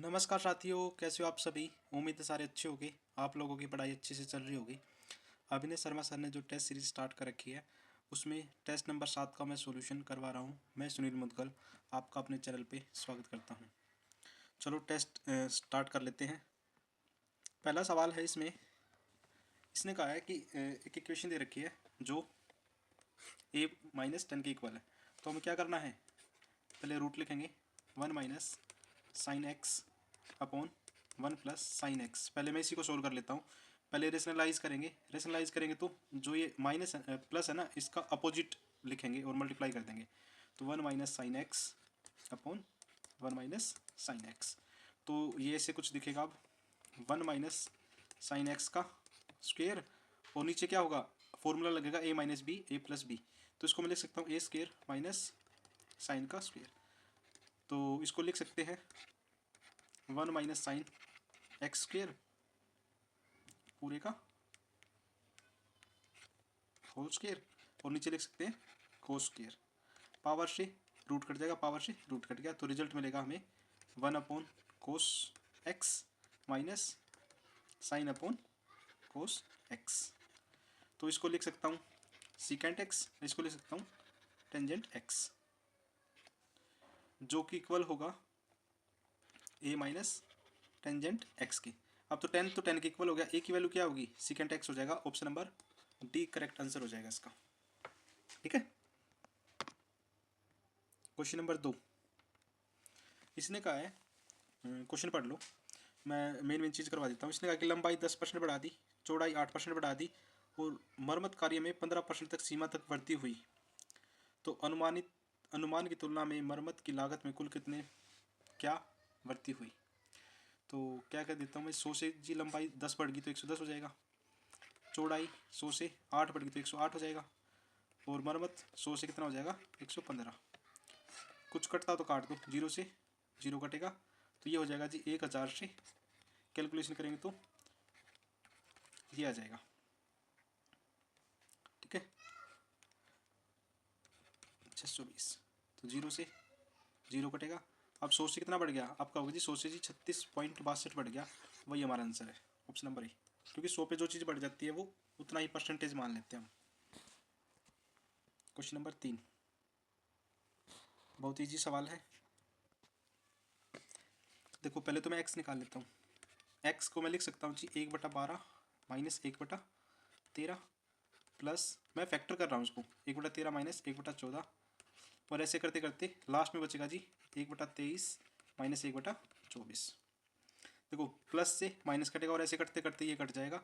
नमस्कार साथियों, कैसे हो आप सभी। उम्मीद है सारे अच्छे होंगे। आप लोगों की पढ़ाई अच्छे से चल रही होगी। अभिनय शर्मा सर ने जो टेस्ट सीरीज स्टार्ट कर रखी है उसमें टेस्ट नंबर 7 का मैं सॉल्यूशन करवा रहा हूँ। मैं सुनील मुदगल आपका अपने चैनल पे स्वागत करता हूँ। चलो टेस्ट स्टार्ट कर लेते हैं। पहला सवाल है इसने कहा है कि एक इक्वेशन दे रखी है जो a-10 के इक्वल है। तो हमें क्या करना है, पहले रूट लिखेंगे 1 minus sine x upon 1 plus sine x. पहले मैं इसी को सोल्व कर लेता हूँ। पहले रेशनलाइज करेंगे तो जो ये माइनस प्लस है ना, इसका अपोजिट लिखेंगे और मल्टीप्लाई कर देंगे। तो 1 minus sine x upon 1 minus sine x. तो ये ऐसे कुछ दिखेगा। अब 1 माइनस साइन एक्स का स्क्वेयर और नीचे क्या होगा, फॉर्मूला लगेगा a minus B A plus B. तो इसको मैं लिख सकता हूँ ए स्क्वेयर माइनस साइन का स्क्वेयर। तो इसको लिख सकते हैं 1 माइनस साइन एक्स स्क्वेयर पूरे का होल स्क्वेयर और नीचे लिख सकते हैं कोस स्क्वेयर। पावर से रूट कट जाएगा, पावर से रूट कट गया, तो रिजल्ट मिलेगा हमें 1 upon cos x minus sine upon cos x. तो इसको लिख सकता हूँ सीकेंट एक्स, इसको लिख सकता हूँ टेंजेंट एक्स, जो कि इक्वल होगा ए माइनस टेंजेंट एक्स की। अब तो 10 के इक्वल हो गया। ए की वैल्यू क्या होगी, सीकेंट एक्स हो जाएगा। Option number D correct answer हो जाएगा इसका। ठीक है। क्वेश्चन नंबर 2 इसने कहा है, क्वेश्चन पढ़ लो, मैं मेन चीज़ करवा देता हूँ। इसने कहा कि लंबाई 10% बढ़ा दी, चौड़ाई 8% बढ़ा दी और मरम्मत कार्य में 15% तक सीमा तक वृद्धि हुई, तो अनुमान की तुलना में मरम्मत की लागत में कुल कितने क्या वृद्धि हुई। तो क्या कर देता हूँ मैं, 100 से जी लंबाई 10 बढ़ गई तो 110 हो जाएगा, चौड़ाई 100 से 8 बढ़ गई तो 108 हो जाएगा और मरम्मत 100 से कितना हो जाएगा 115। कुछ कटता तो काट दो, 0 से 0 कटेगा तो ये हो जाएगा जी 1000 से कैलकुलेशन करेंगे तो ये आ जाएगा। ठीक है, 620। तो 0 से 0 कटेगा। अब 100 से कितना बढ़ गया, आपका होगा जी 100 से जी 36.62 बढ़ गया। वही हमारा आंसर है, ऑप्शन नंबर ए। क्योंकि 100 पे जो चीज़ बढ़ जाती है वो उतना ही परसेंटेज मान लेते हैं हम। क्वेश्चन नंबर 3 बहुत ईजी सवाल है। देखो पहले तो मैं एक्स निकाल लेता हूँ। एक्स को मैं लिख सकता हूँ जी 1/12 माइनस 1/13 प्लस, मैं फैक्टर कर रहा हूँ उसको, 1/13 माइनस 1/14 और ऐसे करते करते लास्ट में बचेगा जी 1/23 माइनस 1/24। देखो प्लस से माइनस कटेगा और ऐसे करते करते ये कट जाएगा।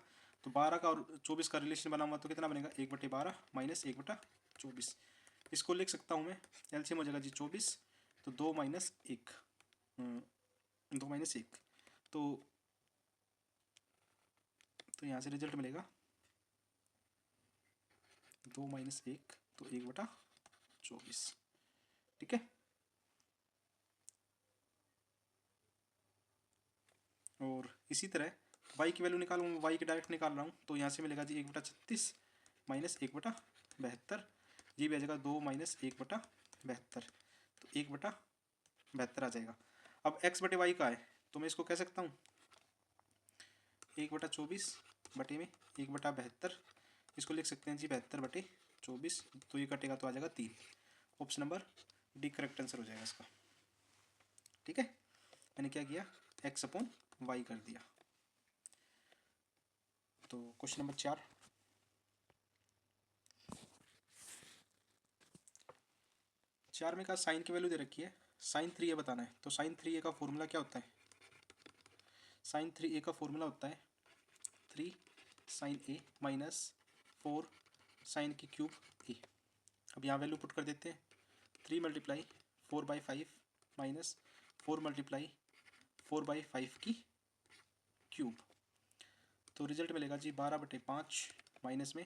तो 12 का और 24 का रिलेशन बना हुआ तो कितना बनेगा 1/12 माइनस 1/24। इसको लिख सकता हूँ मैं, एलसीएम हो जाएगा जी 24, तो 2 माइनस 1, 2 माइनस 1, तो यहाँ से रिजल्ट मिलेगा 2 माइनस 1 तो 1/24। ठीक है। और इसी तरह y की वैल्यू निकालूँ, मैं y की डायरेक्ट निकाल रहा हूँ, तो यहाँ से मिलेगा जी 1/36 माइनस 1/72। ये भी आ जाएगा 2 माइनस 1/72, तो 1/72 आ जाएगा। अब x बटे वाई का है तो मैं इसको कह सकता हूँ 1/24 बटे में 1/72। इसको लिख सकते हैं जी 72/24, तो ये कटेगा तो आ जाएगा 3। Option number D correct answer हो जाएगा इसका। ठीक है, मैंने क्या किया, x अपॉन वाई कर दिया। तो क्वेश्चन नंबर 4 में का साइन की वैल्यू दे रखी है, साइन 3a बताना है। तो साइन 3a का फॉर्मूला क्या होता है, साइन 3a का फॉर्मूला होता है 3 साइन a माइनस 4 साइन की क्यूब a। अब यहाँ वैल्यू पुट कर देते हैं, 3 मल्टीप्लाई 4/5 माइनस 4 मल्टीप्लाई 4/5 की क्यूब। तो रिजल्ट मिलेगा जी 12/5 माइनस में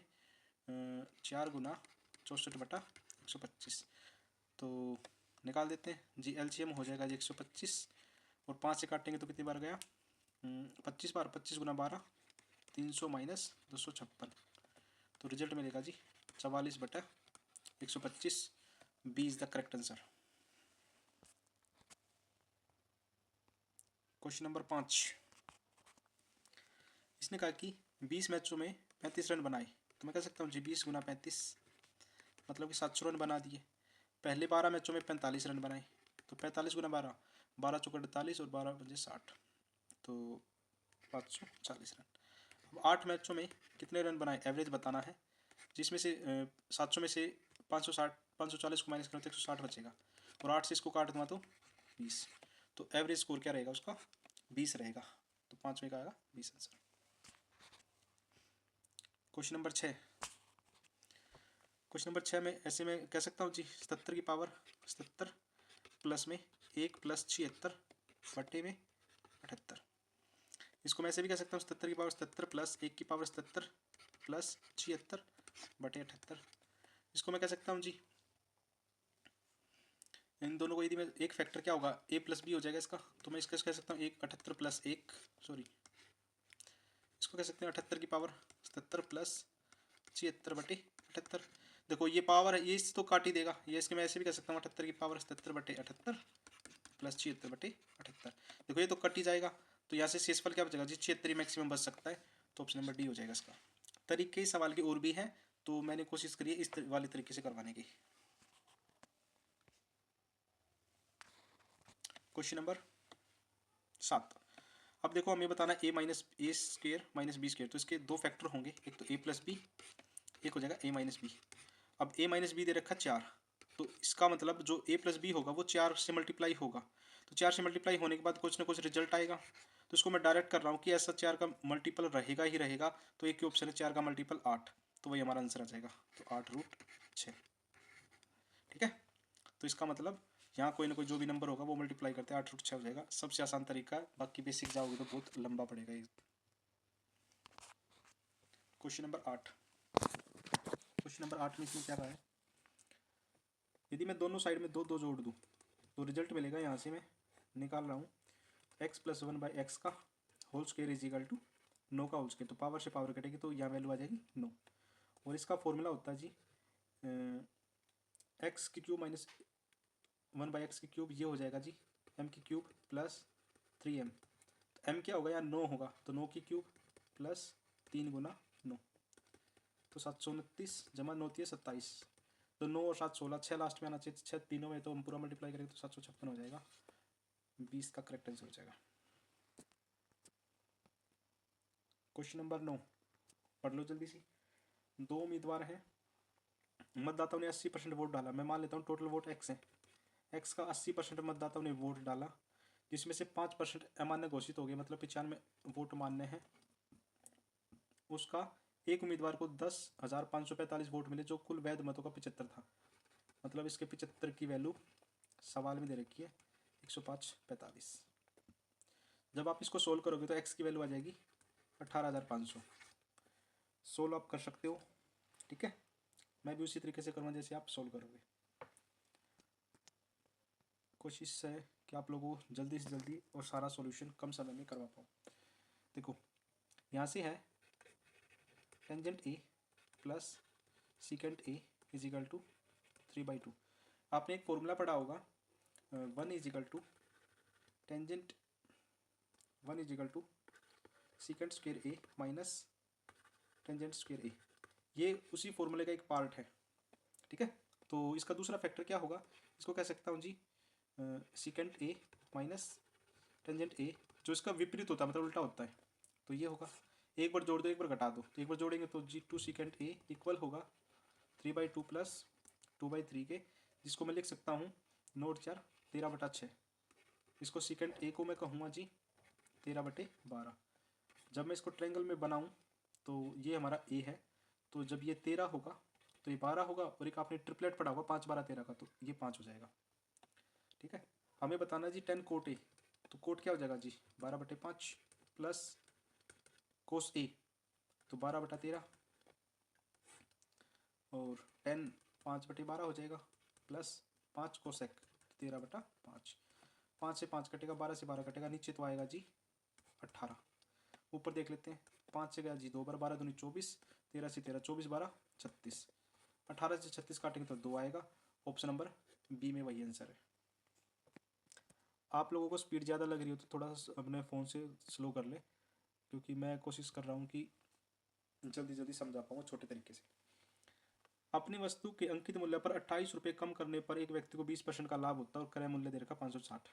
4 गुना 64/125। तो निकाल देते हैं जी, एलसीएम हो जाएगा जी 125 और 5 से काटेंगे तो कितनी बार गया, 25 बार, 25 गुना 12 300 माइनस 256। तो रिजल्ट मिलेगा जी 44/125। B is the correct answer. Question number 5, इसने कहा कि 20 मैचों में 35 रन बनाए, तो मैं कह सकता हूँ जी 20 गुना 35 मतलब कि 700 रन बना दिए। पहले 12 मैचों में 45 रन बनाए, तो 45 गुना 12, 12 चौके 48 और 12 पंजे 60, तो 540 रन। अब 8 मैचों में कितने रन बनाए एवरेज बताना है, जिसमें से 700 में से 540 को माइनस करो तो 160 बचेगा, और 8 से इसको काट दूँगा तो 20, तो एवरेज स्कोर क्या रहेगा उसका 20 रहेगा, तो 5 में का आएगा 20 answer. Question number 6, question number 6 में ऐसे में कह सकता हूँ जी 77 की पावर 77 प्लस में 1 प्लस 76 बटे में 78, इसको मैं ऐसे भी कह सकता हूँ 77 की पावर 77 प्लस 1 की पावर 77 प्लस 76 बटे 78, इसको मैं कह सकता हूँ जी इन दोनों को यदि मैं एक फैक्टर क्या होगा a प्लस बी हो जाएगा इसका, तो मैं इसका कह सकता हूँ 78 प्लस 1 सॉरी इसको कह सकते हैं 78 की पावर 77 प्लस 76 बटे 78। देखो ये पावर है, ये इस तो काट ही देगा, ये इसके मैं ऐसे भी कह सकता हूँ 78 की पावर 77 बटे 78 प्लस 76 बटे 78। देखो ये तो कट ही जाएगा, तो यहाँ से शेषफल क्या बचेगा जी 76 मैक्सिमम बच सकता है, तो ऑप्शन नंबर डी हो जाएगा इसका। तरीके सवाल की और भी है, तो मैंने कोशिश करी है इस वाले तरीके से करवाने की। क्वेश्चन नंबर 7, अब देखो हमें बताना a minus A square minus B square, तो इसके दो फैक्टर होंगे, एक तो a प्लस बी, एक हो जाएगा a माइनस बी। अब a माइनस बी दे रखा 4, तो इसका मतलब जो a प्लस बी होगा वो 4 से मल्टीप्लाई होगा, तो 4 से मल्टीप्लाई होने के बाद कुछ ना कुछ रिजल्ट आएगा, तो इसको मैं डायरेक्ट कर रहा हूँ कि ऐसा 4 का मल्टीपल रहेगा ही रहेगा, तो एक ही ऑप्शन है 4 का मल्टीपल 8, तो वही हमारा आंसर आ जाएगा, तो 8√6। ठीक है, तो इसका मतलब यहाँ कोई ना कोई जो भी नंबर होगा वो मल्टीप्लाई करते हैं 8√6 हो जाएगा, सबसे आसान तरीका है, बाकी बेसिक जाओगे तो बहुत लंबा पड़ेगा ये। क्वेश्चन नंबर 8, क्वेश्चन नंबर 8 में इसमें क्या रहा है, यदि मैं दोनों साइड में दो दो जोड़ दूँ तो रिजल्ट मिलेगा, यहाँ से मैं निकाल रहा हूँ x प्लस 1/x का whole square is equal to 9 का होल स्क्वायर, तो पावर से पावर कटेगी तो यहाँ वैल्यू आ जाएगी 9, और इसका फॉर्मूला होता है जी एक्स की क्यूब माइनस 1/x की क्यूब, ये हो जाएगा जी m की क्यूब प्लस 3m, तो m क्या होगा यार 9 होगा, तो 9 की क्यूब प्लस 3 गुना 9, तो 729 जमा 9 है 27, तो 9 और 7 16, 6 लास्ट में आना चाहिए, 6 तीनों में तो हम पूरा मल्टीप्लाई करेंगे तो 756 हो जाएगा, 20 का करेक्ट आंसर हो जाएगा। क्वेश्चन नंबर 9 पढ़ लो जल्दी सी। दो उम्मीदवार हैं, मतदाताओं ने 80% वोट डाला, मैं मान लेता हूँ टोटल वोट x है, x का 80% मतदाताओं ने वोट डाला, जिसमें से 5% अमान्य घोषित हो गए, मतलब 95 वोट मान्य हैं, उसका एक उम्मीदवार को 10,545 वोट मिले, जो कुल वैध मतों का 75 था, मतलब इसके 75 की वैल्यू सवाल में दे रखी है 105/45। जब आप इसको सोल्व करोगे तो x की वैल्यू आ जाएगी 18,500, सोल्व आप कर सकते हो। ठीक है, मैं भी उसी तरीके से करूँगा जैसे आप सोल्व करोगे। कोशिश है कि आप लोगों को जल्दी से जल्दी और सारा सॉल्यूशन कम समय में करवा पाऊँ। देखो यहाँ से है tangent A plus secant A is equal to 3/2, आपने एक फॉर्मूला पढ़ा होगा 1 is equal to tangent 1 is equal to secant square A minus tangent square A, ये उसी फॉर्मूले का एक पार्ट है। ठीक है, तो इसका दूसरा फैक्टर क्या होगा, इसको कह सकता हूँ जी secant A minus tangent A, जो इसका विपरीत होता है मतलब उल्टा होता है, तो ये होगा, एक बार जोड़ दो एक बार घटा दो, तो एक बार जोड़ेंगे तो जी 2 सीकेंट ए इक्वल होगा 3/2 प्लस 2/3 के, जिसको मैं लिख सकता हूँ 9×4 13/6, इसको सीकेंट ए को मैं कहूँगा जी 13/12। जब मैं इसको ट्रायंगल में बनाऊँ तो ये हमारा ए है, तो जब ये 13 होगा तो ये 12 होगा, और एक आपने ट्रिपलेट पढ़ा होगा 5 12 13 का, तो ये 5 हो जाएगा। ठीक है, हमें बताना जी 10 कोट ए, तो कोट क्या हो जाएगा जी 12/5 प्लस कोस ए, तो 12/13, और 10 5/12 हो जाएगा, प्लस 5 कोसेक 13/5, 5 से 5 कटेगा, 12 से 12 कटेगा, नीचे तो आएगा जी 18, ऊपर देख लेते हैं, 5 से गया जी 2 बार, 12 दूनी 24, 13 से 13 24 12 36, 18 से 36 काटेंगे तो 2 आएगा, ऑप्शन नंबर बी में वही आंसर है। आप लोगों को स्पीड ज़्यादा लग रही हो तो थोड़ा सा अपने फ़ोन से स्लो कर ले, क्योंकि मैं कोशिश कर रहा हूँ कि जल्दी जल्दी समझा पाऊँ छोटे तरीके से। अपनी वस्तु के अंकित मूल्य पर 28 रुपये कम करने पर एक व्यक्ति को 20% का लाभ होता है और क्रय मूल्य दे रखा 560।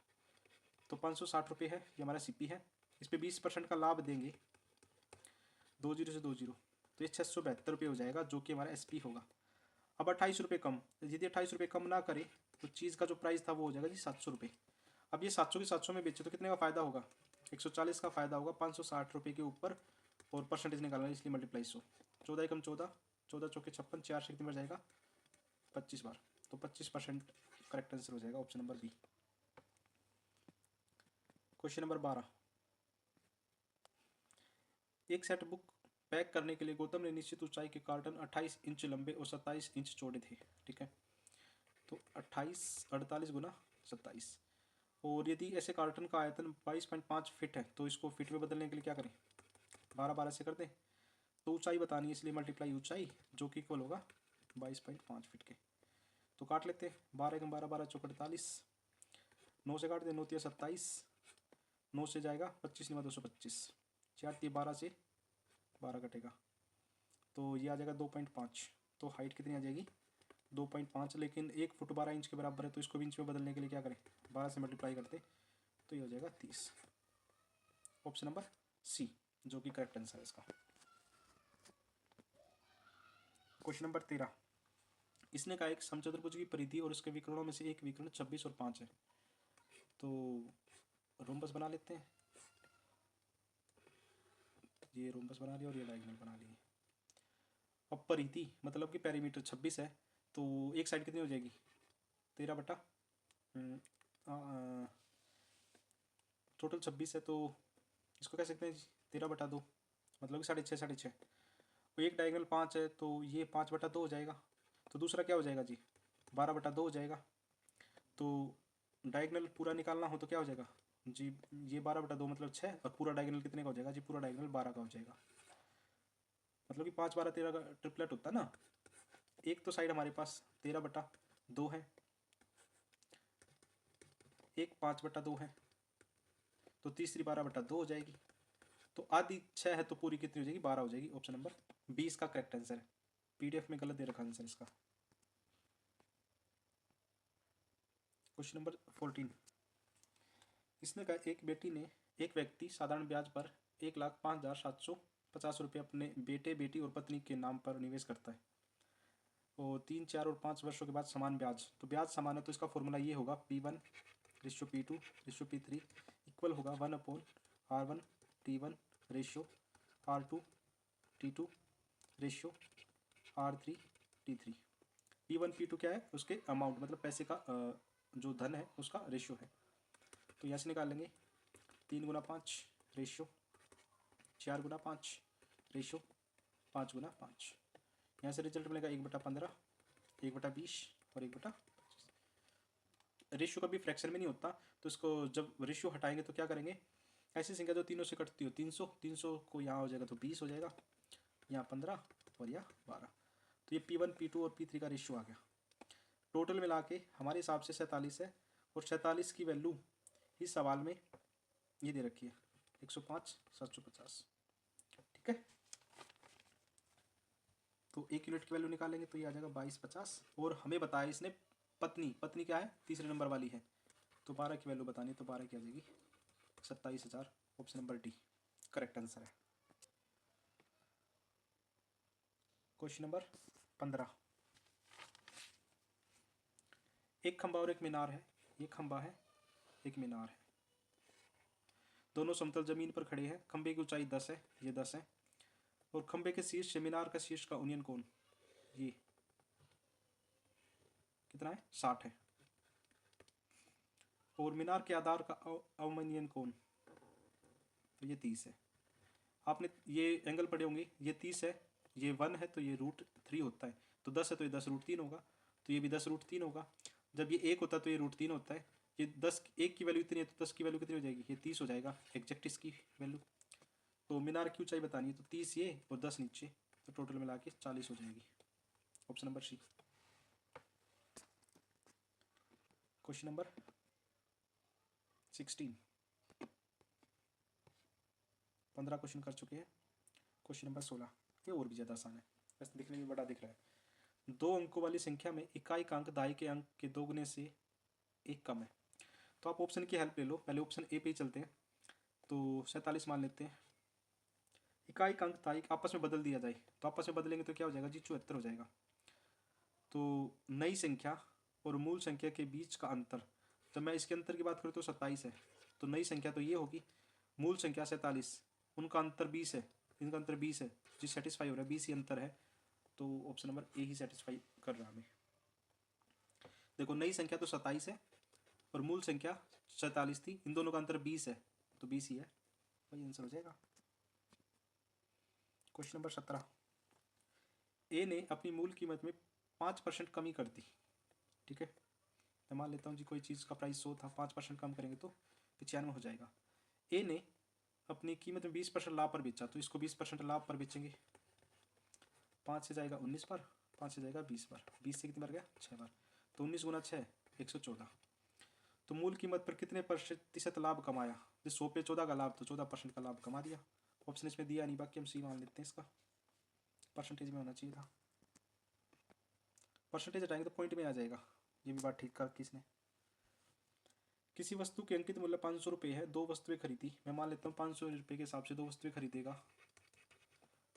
तो 560 रुपये है, ये हमारा सीपी है। इस पर 20% का लाभ देंगे, 20 से 20, तो ये 672 रुपये हो जाएगा, जो कि हमारा एसपी होगा। अब 28 रुपये कम, यदि 28 रुपये कम ना करे तो चीज़ का जो प्राइस था वो हो जाएगा जी 700 रुपये। अब ये 700 की 700 में बेचे तो कितने का फ़ायदा होगा? 140 का फ़ायदा होगा 560 रुपये के ऊपर, और परसेंटेज निकालना है इसलिए मल्टीप्लाई 100। 14 एकम 14, 14 चौके 56, 4 से कितनी बार जाएगा? 25 बार। तो 25% करेक्ट आंसर हो जाएगा option number B. Question number 12। एक सेट बुक पैक करने के लिए गौतम ने निश्चित ऊंचाई के कार्टन 28 इंच लंबे और 27 इंच चौड़े थे, ठीक है। तो 48 गुना 27, और यदि ऐसे कार्टन का आयतन 22.5 फिट है तो इसको फिट में बदलने के लिए क्या करें? 12 से कर दें। तो ऊंचाई बतानी है इसलिए मल्टीप्लाई ऊंचाई, जो कि इक्वल होगा 22.5 फिट के। तो काट लेते हैं, 12 एकम 12, 12 चौक 48, 9 से काट दें, 9 तिया 27, 9 से जाएगा 25 निमा 225, 4 तिया 12 से 12 कटेगा, तो ये आ जाएगा 2.5। तो हाइट कितनी आ जाएगी? 2.5, लेकिन 1 फुट 12 इंच के बराबर है, तो इसको भी इंच में बदलने के लिए क्या करें? 12 से मल्टीप्लाई करते, तो ये हो जाएगा 30। ऑप्शन नंबर सी, जो कि करेक्ट आंसर है इसका। Question number 13। इसने कहा एक समचतुर्भुज की परिधि और उसके विकर्णों में से एक विकर्ण 26 और 5 है। तो रोम्बस बना लेते हैं, ये रोम्बस बना लिया और ये डायगोनल बना लिए। अब परिधि मतलब कि पेरीमीटर 26 है, तो एक साइड कितनी हो जाएगी? 13 बटा टोटल 26 है, तो इसको कह सकते हैं 13/2, मतलब कि 6.5 6.5। तो एक डायगोनल 5 है, तो ये 5/2 हो जाएगा। तो दूसरा क्या हो जाएगा जी? 12/2 हो जाएगा। तो डायगोनल पूरा निकालना हो तो क्या हो जाएगा जी? ये 12/2 मतलब 6, और पूरा डायगोनल कितने का हो जाएगा जी? पूरा डायगोनल 12 का हो जाएगा। मतलब कि 5 12 13 का ट्रिपलेट होता है ना। एक तो साइड हमारे पास 13/2 है, एक 5/2 है, तो तीसरी 12/2 हो जाएगी। तो आधी 6 है, तो पूरी कितनी हो जाएगी? 12 हो जाएगी। ऑप्शन नंबर 20 का करेक्ट आंसर है। पीडीएफ में गलत दे रखा आंसर इसका। Question number 14। इसने कहा एक व्यक्ति साधारण ब्याज पर 1,05,750 रुपये अपने बेटे बेटी और पत्नी के नाम पर निवेश करता है, और 3 4 और 5 वर्षों के बाद समान ब्याज। तो ब्याज समान है, तो इसका फॉर्मूला ये होगा P1:P2:P3 इक्वल होगा 1/R1T1:R2T2:R3T3। P1 P2 क्या है? उसके अमाउंट मतलब पैसे का जो धन है उसका रेशियो है। तो यहाँ से निकाल लेंगे 3 × 5 रेशियो, 4 × 5 रेशियो, 5 × 5। यहाँ से रिजल्ट मिलेगा 1/15, 1/20 और 1/25। रेशियो कभी फ्रैक्शन में नहीं होता, तो इसको जब रेशियो हटाएंगे तो क्या करेंगे? ऐसी संख्या जो तीनों से कटती हो, 300 को यहाँ हो जाएगा तो 20 हो जाएगा, यहाँ 15 और यहाँ 12। तो ये P1 P2 और P3 का रेशियो आ गया। टोटल मिला के हमारे हिसाब से 47 है, और 47 की वैल्यू इस सवाल में ये दे रखी है 105 750, ठीक है। तो 1 यूनिट की वैल्यू निकालेंगे तो ये आ जाएगा 2250, और हमें बताया इसने पत्नी क्या है? तीसरे नंबर वाली है, तो 12 की वैल्यू बतानी है, तो 12 की आ जाएगी 27,000। Option number D correct answer है। Question number 15। एक खंबा और एक मीनार है, एक खंबा है एक मीनार है, दोनों समतल जमीन पर खड़े हैं। खंबे की ऊंचाई 10 है, ये 10 है, और खंबे के शीर्ष से मीनार का शीर्ष का यूनियन कोण ये कितना है? 60 है, और मीनार के आधार का अवमन्यन कोण तो ये 30 है। आपने ये एंगल पढ़े होंगे, ये 30 है, ये 1 है, तो ये √3 होता है, तो 10 है तो ये 10√3 होगा, तो ये भी 10√3 होगा। जब ये 1 होता है तो ये √3 होता है। ये 10 1 की वैल्यू इतनी है, तो 10 की वैल्यू कितनी हो जाएगी? ये 30 हो जाएगा एग्जैक्ट इसकी वैल्यू। तो मीनार की ऊंचाई बतानी है, तो 30 ये और 10 नीचे, तो टोटल मिला के 40 हो जाएगी। Option number C. Question number 16। 15 question कर चुके हैं। क्वेश्चन नंबर 16, ये और भी ज़्यादा आसान है, बस दिखने में बड़ा दिख रहा है। 2 अंकों वाली संख्या में इकाई का अंक दाई के अंक के दोगुने से 1 कम है। तो आप ऑप्शन की हेल्प ले लो। पहले ऑप्शन ए पे ही चलते हैं। तो 47 मान लेते हैं। इकाई का अंक दाई आपस में बदल दिया जाए, तो आपस में बदलेंगे तो क्या हो जाएगा जी, 74 हो जाएगा। तो नई संख्या और मूल संख्या के बीच का अंतर, जब मैं इसके अंतर की बात करूँ तो 27 है। तो नई संख्या तो ये होगी, मूल संख्या 47, उनका अंतर 20 है, इनका अंतर 20 है जी, सेटिस्फाई हो रहा है, 20 ही अंतर है। तो option number A he satisfy कर रहा है हमें। देखो नई संख्या तो 27 है और मूल संख्या 47 थी, इन दोनों का अंतर 20 है, तो 20 ही है, वही आंसर हो जाएगा। क्वेश्चन नंबर 17, ए ने अपनी मूल कीमत में 5% कमी कर दी। ठीक है, मैं मान लेता हूँ जी कोई चीज़ का प्राइस 100 था, 5% कम करेंगे तो 95 हो जाएगा। ए ने अपनी कीमत में 20% लाभ पर बेचा, तो इसको 20% लाभ पर बेचेंगे। 5 से जाएगा 19 पर, 5 से जाएगा 20 पर, 20 से कितनी बार गया, 6 बार, तो 19 गुना 6 114। तो मूल कीमत पर कितने प्रतिशत लाभ कमाया, जो 100 पे 14 का लाभ, तो 14% का लाभ कमा दिया। ऑप्शन इसमें दिया नहीं, बाकी हम सी मान लेते हैं, इसका परसेंटेज में होना चाहिए था। परसेंटेज हटाएंगे तो पॉइंट में आ जाएगा, ये भी बात ठीक कर किसने। किसी वस्तु के अंकित मूल्य 500 रुपये है, 2 वस्तुएं खरीदी, मैं मान लेता हूँ 500 रुपये के हिसाब से 2 वस्तुएं खरीदेगा,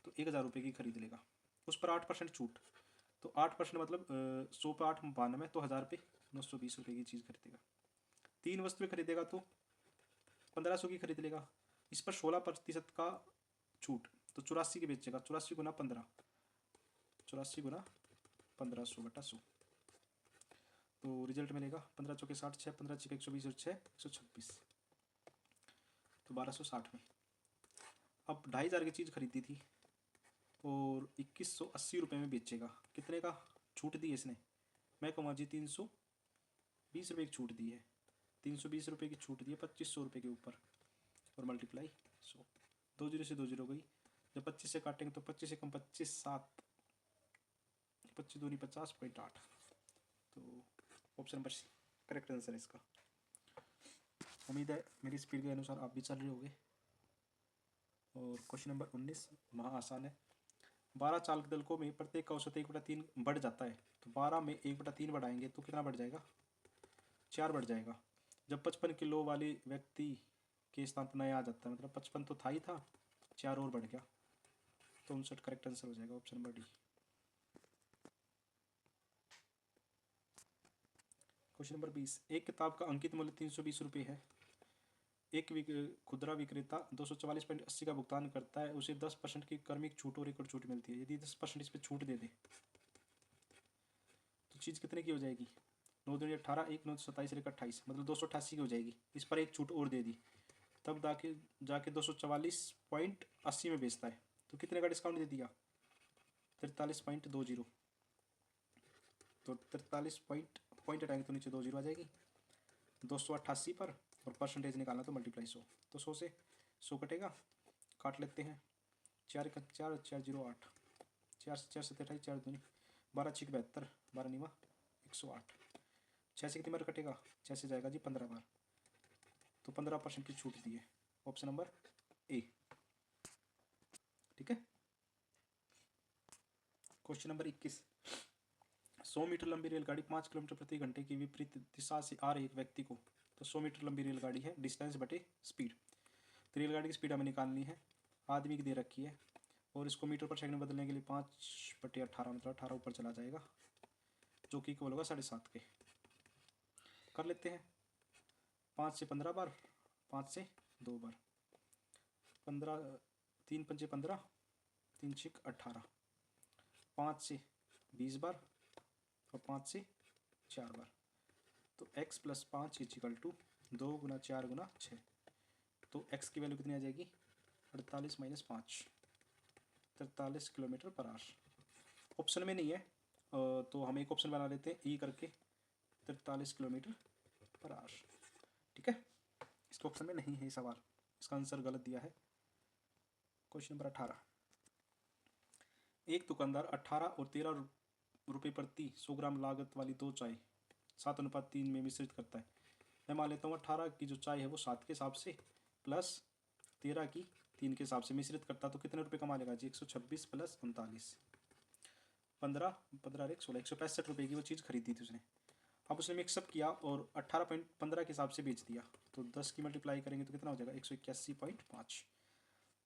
तो 1000 रुपये की खरीद लेगा, उस पर 8% छूट, तो 8% मतलब 100 पे 8 92, तो 1000 पे 920 रुपये की चीज़ खरीदेगा। 3 वस्तुएं खरीदेगा तो 1500 की खरीद लेगा, इस पर 16% का छूट, तो 84 की बेचेगा, 84 गुना 15, 84 गुना 1500 बटा 100, तो रिजल्ट मिलेगा 15 चौके 60, 6 15 छः 120 और 6 126, तो 1260 में। अब 2500 की चीज़ खरीदी थी और 2180 रुपये में बेचेगा, कितने का छूट दी है इसने, मैं कहूँगा जी 320 रुपये की छूट दी है, 320 रुपये की छूट दी है 2500 रुपये के ऊपर, और मल्टीप्लाई 100, 2 जीरो से 2 जीरो गई, जब 25 से काटेंगे तो 25 से कम 25 7, 25 दूनी 50.8, तो option number C correct answer है इसका। उम्मीद है मेरी स्पीड के अनुसार आप भी चल रहे होंगे। और क्वेश्चन नंबर 19 महा आसान है। 12 चालक दलकों में प्रत्येक का औसत 1/3 बढ़ जाता है, तो 12 में 1/3 बढ़ाएंगे तो कितना बढ़ जाएगा, 4 बढ़ जाएगा। जब 55 किलो वाले व्यक्ति के स्थान पर नया आ जाता है, मतलब 55 तो था ही था, 4 और बढ़ गया, तो 59 करेक्ट आंसर हो जाएगा, option number D. Question number 20, एक किताब का अंकित मूल्य 320 रुपये है, एक खुदरा विक्रेता 244.80 का भुगतान करता है, उसे 10% की क्रमिक छूट और एक और छूट मिलती है। यदि 10% इस पर छूट दे दे तो चीज़ कितने की हो जाएगी, 9 दूनी 18, 1 9 27 एक 28, मतलब 288 की हो जाएगी। इस पर एक छूट और दे दी, तब जाके 244.80 में बेचता है, तो कितने का डिस्काउंट दे दिया, 43.20, तो 43 पॉइंट हटाएंगे तो नीचे 20 आ जाएगी, 288 पर, और परसेंटेज निकालना तो मल्टीप्लाई 100, तो 100 से 100 कटेगा, काट लेते हैं, 4 का 4 4 0 8, 4 से 4 7 28, 4 दूनी 12 6 72, 12 निवा 108, 6 से कितनी बार कटेगा, 6 से जाएगा जी 15 बार, तो 15% की छूट दी है, ऑप्शन नंबर ए। ठीक है। क्वेश्चन नंबर 21, 100 मीटर लंबी रेलगाड़ी 5 किलोमीटर प्रति घंटे की विपरीत दिशा से आ रही एक व्यक्ति को, तो 100 मीटर लंबी रेलगाड़ी है, डिस्टेंस बटे स्पीड, तो रेलगाड़ी की स्पीड हमें निकालनी है, आदमी की दे रखी है, और इसको मीटर पर सेकंड में बदलने के लिए 5/18, मतलब 18 ऊपर चला जाएगा, जो कि इक्वल होगा 7.5 के। कर लेते हैं, 5 से 15 बार, 5 से 2 बार, 15 3 पंचे 15, 3 6 18, 5 से 20 बार और 5 से 4 बार, तो x प्लस 5 इजिकल टू 2 गुना 4 गुना 6, तो x की वैल्यू कितनी आ जाएगी, 48 minus 5, 43 kilometre per hour. Option में नहीं है तो हम एक ऑप्शन बना लेते हैं ई करके, 43 किलोमीटर पर आवर। ठीक है, इसके ऑप्शन में नहीं है सवाल, इसका आंसर गलत दिया है। क्वेश्चन नंबर 18, एक दुकानदार 18 और 13 रुपये प्रति 100 ग्राम लागत वाली 2 चाय 7:3 में मिश्रित करता है, मैं मान लेता हूँ 18 की जो चाय है वो 7 के हिसाब से प्लस 13 की 3 के हिसाब से मिश्रित करता तो कितने रुपए कमा लेगा जी? 126 प्लस 39, 15 15 एक 16, 165 रुपये की वो चीज़ खरीदी थी उसने। अब उसने मिक्सअप किया और 18.15 के हिसाब से बेच दिया, तो 10 की मल्टीप्लाई करेंगे तो कितना हो जाएगा? 181.5।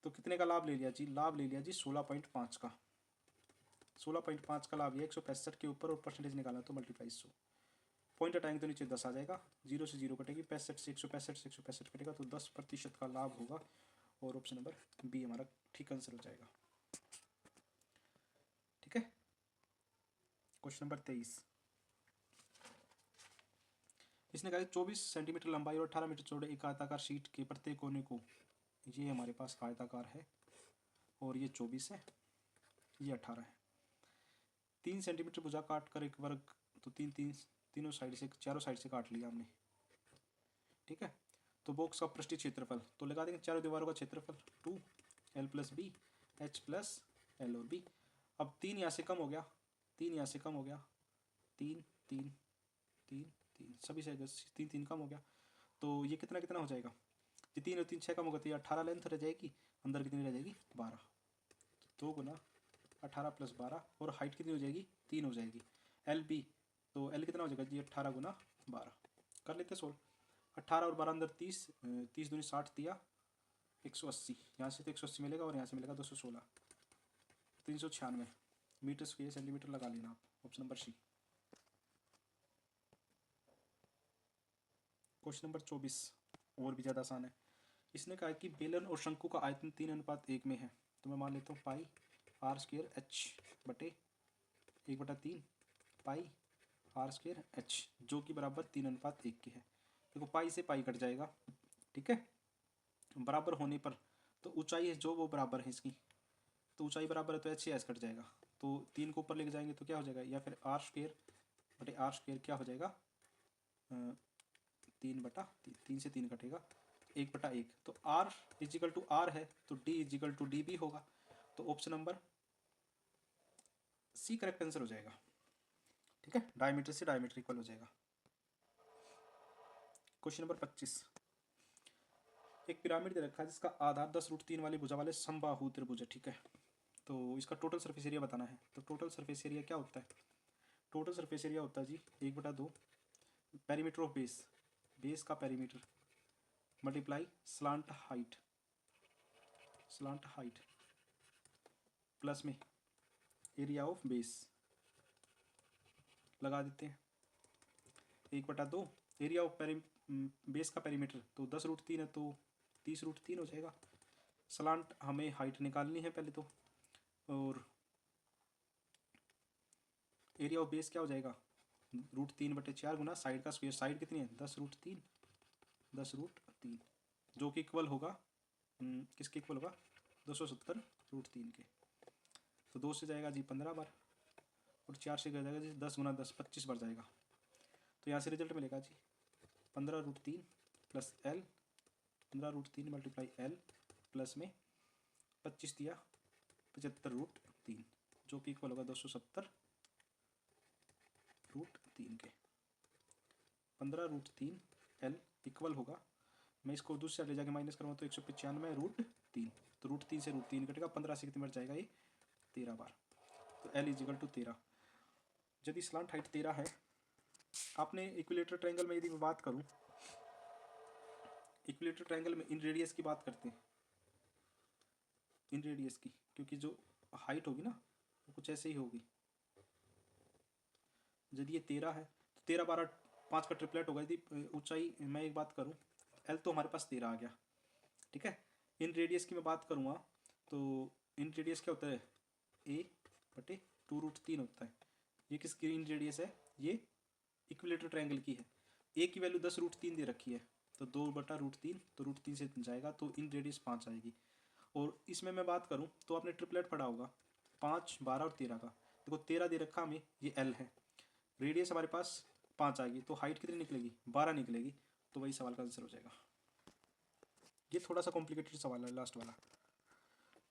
तो कितने का लाभ ले लिया जी? लाभ ले लिया जी 16.5 का। 16.5 का लाभ ये 165 के ऊपर, और परसेंटेज निकालना तो मल्टीप्लाई 100। पॉइंट हटाएंगे तो नीचे 10 आ जाएगा, 0 से 0 कटेगी, 65 से 165 से 165 कटेगा, तो 10% का लाभ होगा। और ऑप्शन नंबर बी हमारा ठीक आंसर हो जाएगा। ठीक है। क्वेश्चन नंबर 23, इसने कहा 24 सेंटीमीटर लंबाई और 18 मीटर चौड़े एक आयताकार शीट के प्रत्येक कोने को, ये हमारे पास आयताकार है और ये 24 है, ये 18 है। 3 सेंटीमीटर भुजा काट कर एक वर्ग, तो तीनों साइड से, चारों साइड से काट लिया हमने। ठीक है। तो बॉक्स का पृष्ठीय क्षेत्रफल तो लगा देंगे चारों दीवारों का क्षेत्रफल 2l + b h + l और b। अब 3 यहाँ से कम हो गया, 3 यहाँ से कम हो गया, 3 3 3 3 सभी से 3 3 कम हो गया, तो ये कितना कितना हो जाएगा? ये 3 और 3 6 कम होगा, तो ये 18 लेंथ रह जाएगी, अंदर कितनी रह जाएगी? 12। 2 गुना 18 + 12, और हाइट कितनी हो जाएगी? 3 हो जाएगी। एल बी, तो एल कितना हो जाएगा जी? 18 गुना 12। कर लेते सोल्व। 18 और 12 अंदर 30, 30 दूनी 60 दिया 180, यहाँ से तो 180 मिलेगा और यहाँ से मिलेगा 216, 396 मीटर स्क्वायर, सेंटीमीटर लगा लेना आप, option number C. Question number 24 और भी ज़्यादा आसान है। इसने कहा कि बेलन और शंकु का आयतन 3:1 में है, तो मैं मान लेता हूँ पाई r² h बटे 1/3 पाई r² h, जो कि बराबर 3:1 के है। देखो पाई से पाई कट जाएगा, ठीक है, बराबर होने पर तो ऊंचाई है जो वो बराबर है इसकी, तो ऊंचाई बराबर है तो h से s कट जाएगा, तो 3 को ऊपर लेके जाएंगे तो क्या हो जाएगा? या फिर r² बटे r² क्या हो जाएगा? 3/3, 3 से 3 कटेगा, 1/1, तो r = r है तो d = db होगा, तो option number C correct answer हो जाएगा। ठीक है, डायमीटर से डायमीटर इक्वल हो जाएगा। क्वेश्चन नंबर 25, एक पिरामिड दे रखा है जिसका आधार 10√3 वाली भुजा वाले समबाहु त्रिभुज है। ठीक है, तो इसका टोटल सरफेस एरिया बताना है। तो टोटल सरफेस एरिया क्या होता है? टोटल सरफेस एरिया होता है जी 1/2 पेरीमीटर ऑफ बेस, बेस का perimeter multiply slant height, slant height plus में एरिया ऑफ बेस लगा देते हैं 1/2 एरिया ऑफ बेस का पेरीमीटर, तो 10√3 है तो 30√3 हो जाएगा। स्लांट हमें हाइट निकालनी है पहले तो, और एरिया ऑफ बेस क्या हो जाएगा? √3/4 गुना साइड का स्क्वायर, साइड कितनी है? 10√3, 10√3, जो कि इक्वल होगा किसके इक्वल होगा? 270√3 के। तो 2 से जाएगा जी 15 बार, और 4 से जाएगा जी 10 गुना 10, 25 बार जाएगा। तो यहाँ से रिजल्ट मिलेगा जी 15√3 plus l, 15√3 multiply l plus में 25 दिया 75√3, जो कि इक्वल होगा 270√3 के। 15√3 l इक्वल होगा, मैं इसको दूसरे ले जाके माइनस करूँगा तो 195√3, तो √3 से √3 कटेगा, 15 से कितनी बार जाएगा ये? 13 बार, तो l = 13। यदि स्लांट हाइट 13 है, आपने इक्विलेटरल ट्रायंगल में यदि मैं बात करूं, इक्विलेटरल ट्रायंगल में इन रेडियस की बात करते हैं, इन रेडियस की, क्योंकि जो हाइट होगी ना वो कुछ ऐसे ही होगी। यदि ये 13 है तो 13 12 5 का ट्रिपलेट होगा। यदि ऊंचाई मैं एक बात करूं, एल तो हमारे पास 13 आ गया, ठीक है। इन रेडियस की मैं बात करूँगा तो इन रेडियस क्या होता है? a/2√3 होता है। ये किसकी इन रेडियस है? ये इक्विलेटरल ट्रायंगल की है। ए की वैल्यू 10√3 दे रखी है, तो 2/√3, तो √3 से जाएगा तो इन रेडियस 5 आएगी। और इसमें मैं बात करूं तो आपने ट्रिपलेट पढ़ा होगा 5 12 और 13 का। देखो 13 दे रखा हमें, ये एल है, रेडियस हमारे पास 5 आएगी, तो हाइट कितनी निकलेगी? 12 निकलेगी, तो वही सवाल का आंसर हो जाएगा। ये थोड़ा सा कॉम्प्लिकेटेड सवाल है लास्ट वाला।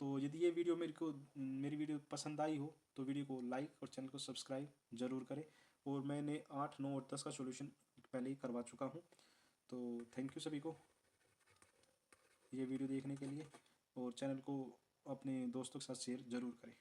तो यदि ये वीडियो मेरी वीडियो पसंद आई हो तो वीडियो को लाइक और चैनल को सब्सक्राइब ज़रूर करें। और मैंने 8 9 और 10 का सॉल्यूशन पहले ही करवा चुका हूँ, तो थैंक यू सभी को ये वीडियो देखने के लिए, और चैनल को अपने दोस्तों के साथ शेयर ज़रूर करें।